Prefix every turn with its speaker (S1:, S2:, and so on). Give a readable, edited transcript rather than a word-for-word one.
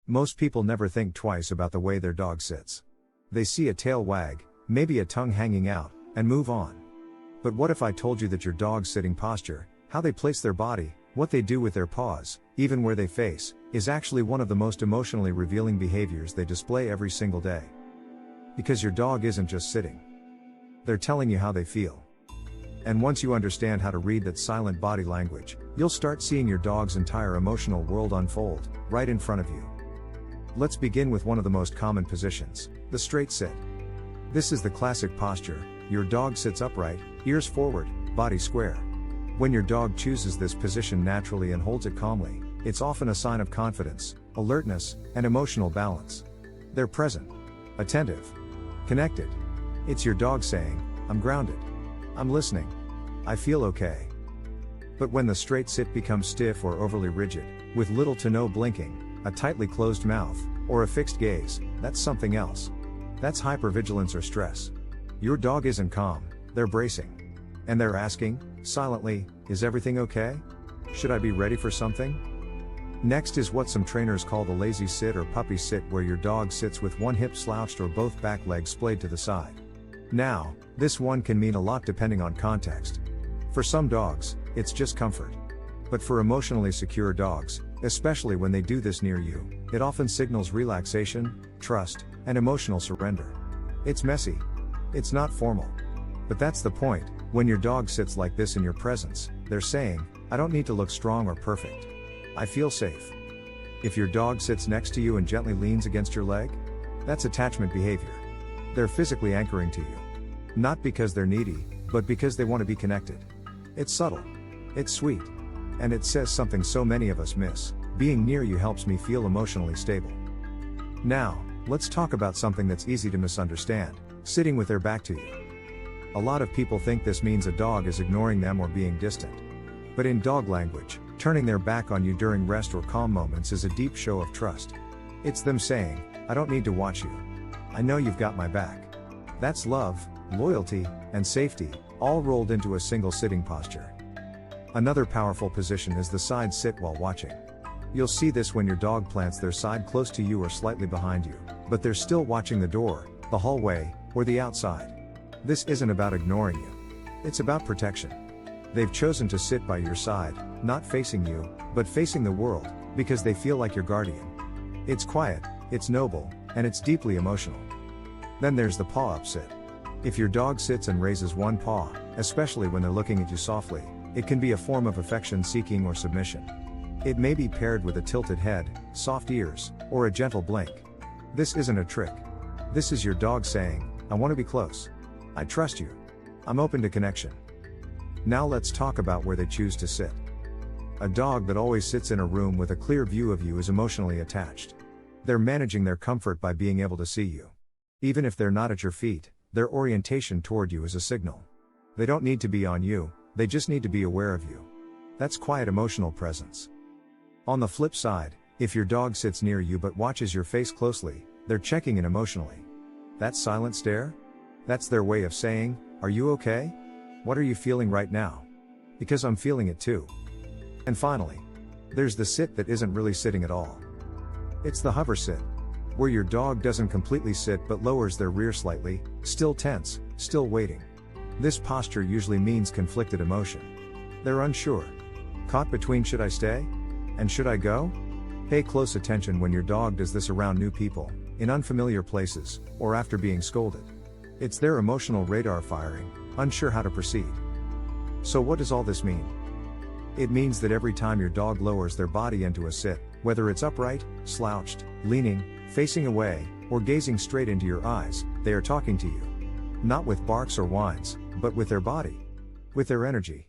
S1: Most people never think twice about the way their dog sits. They see a tail wag, maybe a tongue hanging out, and move on. But what if I told you that your dog's sitting posture, how they place their body, what they do with their paws, even where they face, is actually one of the most emotionally revealing behaviors they display every single day. Because your dog isn't just sitting. They're telling you how they feel. And once you understand how to read that silent body language, you'll start seeing your dog's entire emotional world unfold, right in front of you. Let's begin with one of the most common positions, the straight sit. This is the classic posture. Your dog sits upright, ears forward, body square. When your dog chooses this position naturally and holds it calmly, it's often a sign of confidence, alertness, and emotional balance. They're present, attentive, connected. It's your dog saying, "I'm grounded. I'm listening. I feel okay." But when the straight sit becomes stiff or overly rigid, with little to no blinking, a tightly closed mouth, or a fixed gaze, that's something else. That's hypervigilance or stress. Your dog isn't calm, they're bracing. And they're asking, silently, "Is everything okay? Should I be ready for something?" Next is what some trainers call the lazy sit or puppy sit, where your dog sits with one hip slouched or both back legs splayed to the side. Now, this one can mean a lot depending on context. For some dogs, it's just comfort. But for emotionally secure dogs, especially when they do this near you, it often signals relaxation, trust, and emotional surrender. It's messy. It's not formal. But that's the point. When your dog sits like this in your presence, they're saying, "I don't need to look strong or perfect. I feel safe." If your dog sits next to you and gently leans against your leg, that's attachment behavior. They're physically anchoring to you. Not because they're needy, but because they want to be connected. It's subtle. It's sweet. And it says something so many of us miss: being near you helps me feel emotionally stable. Now, let's talk about something that's easy to misunderstand: sitting with their back to you. A lot of people think this means a dog is ignoring them or being distant. But in dog language, turning their back on you during rest or calm moments is a deep show of trust. It's them saying, "I don't need to watch you. I know you've got my back." That's love, loyalty, and safety, all rolled into a single sitting posture. Another powerful position is the side sit while watching. You'll see this when your dog plants their side close to you or slightly behind you, but they're still watching the door, the hallway, or the outside. This isn't about ignoring you. It's about protection. They've chosen to sit by your side, not facing you, but facing the world, because they feel like your guardian. It's quiet, it's noble, and it's deeply emotional. Then there's the paw up sit. If your dog sits and raises one paw, especially when they're looking at you softly, it can be a form of affection seeking or submission. It may be paired with a tilted head, soft ears, or a gentle blink. This isn't a trick. This is your dog saying, "I want to be close. I trust you. I'm open to connection." Now let's talk about where they choose to sit. A dog that always sits in a room with a clear view of you is emotionally attached. They're managing their comfort by being able to see you. Even if they're not at your feet, their orientation toward you is a signal. They don't need to be on you, they just need to be aware of you. That's quiet emotional presence. On the flip side, if your dog sits near you but watches your face closely, they're checking in emotionally. That silent stare? That's their way of saying, "Are you okay? What are you feeling right now? Because I'm feeling it too." And finally, there's the sit that isn't really sitting at all. It's the hover sit, where your dog doesn't completely sit but lowers their rear slightly, still tense, still waiting. This posture usually means conflicted emotion. They're unsure. Caught between should I stay? And should I go? Pay close attention when your dog does this around new people, in unfamiliar places, or after being scolded. It's their emotional radar firing, unsure how to proceed. So what does all this mean? It means that every time your dog lowers their body into a sit, whether it's upright, slouched, leaning, facing away, or gazing straight into your eyes, they are talking to you. Not with barks or whines, but with their body. With their energy.